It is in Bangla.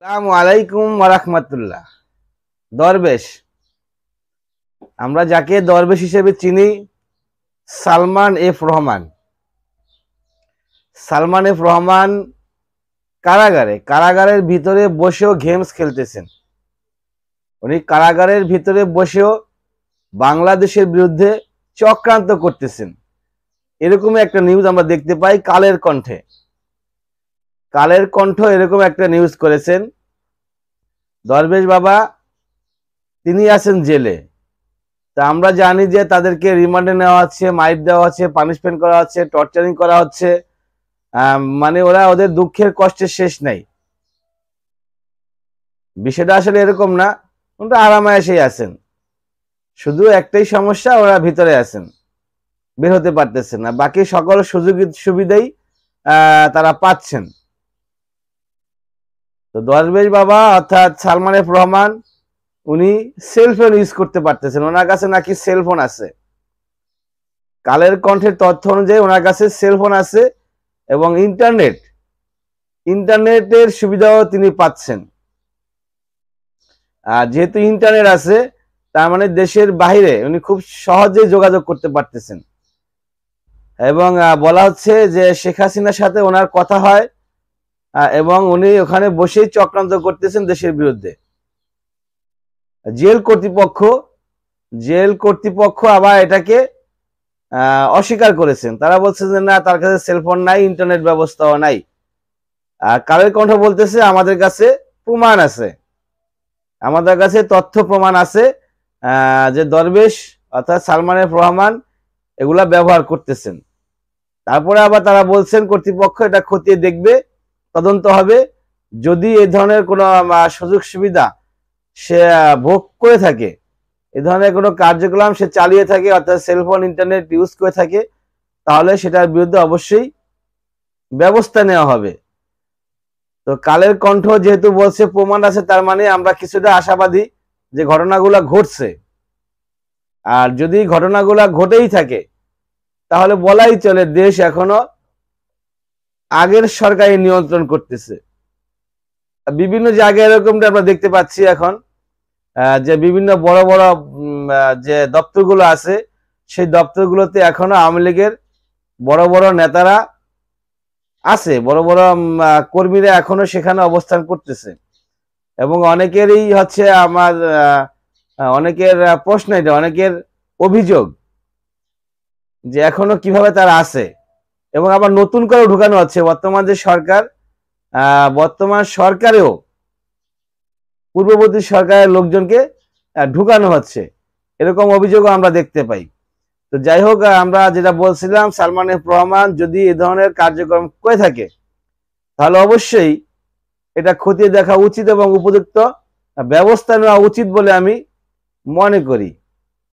আসসালামু আলাইকুম ওয়া রাহমাতুল্লাহ। দরবেশ, আমরা যাকে দরবেশ হিসেবে চিনি, সালমান এফ রহমান। সালমান এফ রহমান কারাগারের ভিতরে বসেও গেমস খেলতেছেন। উনি কারাগারের ভিতরে বসেও বাংলাদেশের বিরুদ্ধে চক্রান্ত করতেছেন। এরকমই একটা নিউজ আমরা দেখতে পাই কালের কণ্ঠে। কালের কণ্ঠ এরকম একটা নিউজ করেছেন, দরবেশ বাবা তিনি আছেন জেলে। তা আমরা জানি যে তাদেরকে রিমান্ডে নেওয়া হচ্ছে, মাইর দেওয়া হচ্ছে, পানিশমেন্ট করা হচ্ছে, টর্চারিং করা হচ্ছে। মানে ওদের দুঃখের কষ্টের শেষ নাই। বিষয়টা আসলে এরকম না, ওরা আরামায়েশেই আছেন। শুধু একটাই সমস্যা, ওরা ভিতরে আছেন, বের হতে পারতেছেন না। বাকি সকল সুযোগ সুবিধাই তারা পাচ্ছেন। তো দরবেশ বাবা অর্থাৎ সালমান এফ রহমান উনি সেলফোন ইউজ করতে পারতেছেন। ওনার কাছে নাকি সেলফোন আছে। কালের কণ্ঠের তথ্য অনুযায়ী ওনার কাছে সেলফোন আছে এবং ইন্টারনেটের সুবিধাও তিনি পাচ্ছেন। আর যেহেতু ইন্টারনেট আছে, তার মানে দেশের বাইরে উনি খুব সহজেই যোগাযোগ করতে পারতেছেন। এবং বলা হচ্ছে যে শেখ হাসিনার সাথে ওনার কথা হয় এবং উনি ওখানে বসেই চক্রান্ত করতেছেন দেশের বিরুদ্ধে। জেল কর্তৃপক্ষ আবার এটাকে অস্বীকার করেছেন। তারা বলছে যে না, তার কাছে সেলফোন নাই, ইন্টারনেট ব্যবস্থাও নাই। আর কালের কণ্ঠ বলতেছে আমাদের কাছে প্রমাণ আছে, আমাদের কাছে তথ্য প্রমাণ আছে যে দরবেশ অর্থাৎ সালমান এফ রহমান এগুলা ব্যবহার করতেছেন। তারপরে আবার তারা বলছেন কর্তৃপক্ষ এটা খতিয়ে দেখবে, তদন্ত হবে। যদি এই ধরনের কোনো সুযোগ সুবিধা সে ভোগ করে থাকে, এই ধরনের কোনো কার্যক্রম সে চালিয়ে থাকে, অর্থাৎ সেলফোন ইন্টারনেট ইউজ করে থাকে, তাহলে সেটার বিরুদ্ধে অবশ্যই ব্যবস্থা নেওয়া হবে। তো কালের কণ্ঠ যেহেতু বলছে প্রমাণ আছে, তার মানে আমরা কিছুটা আশাবাদী যে ঘটনাগুলো ঘটছে। আর যদি ঘটনাগুলো ঘটেই থাকে, তাহলে বলাই চলে দেশ এখনো আগের সরকারি নিয়ন্ত্রণ করতেছে। বিভিন্ন জায়গায় এরকমটা আমরা দেখতে পাচ্ছি এখন, যে বিভিন্ন বড় বড় যে দপ্তরগুলো আছে, সেই দপ্তরগুলোতে এখনো আওয়ামী লীগের বড় বড় নেতারা আছে, বড় বড় কর্মীরা এখনো সেখানে অবস্থান করতেছে। এবং অনেকেরই হচ্ছে অনেকের প্রশ্ন, এটা অনেকের অভিযোগ যে এখনো কিভাবে তারা আছে। এবং আবার নতুন করে ঢুকানো হচ্ছে বর্তমান যে সরকার, বর্তমান সরকারেও পূর্ববর্তী সরকারের লোকজনকে ঢুকানো হচ্ছে, এরকম অভিযোগও আমরা দেখতে পাই। তো যাই হোক, আমরা যেটা বলছিলাম, সালমান এফ রহমান যদি এ ধরনের কার্যক্রম করে থাকে, তাহলে অবশ্যই এটা খতিয়ে দেখা উচিত এবং উপযুক্ত ব্যবস্থা নেওয়া উচিত বলে আমি মনে করি।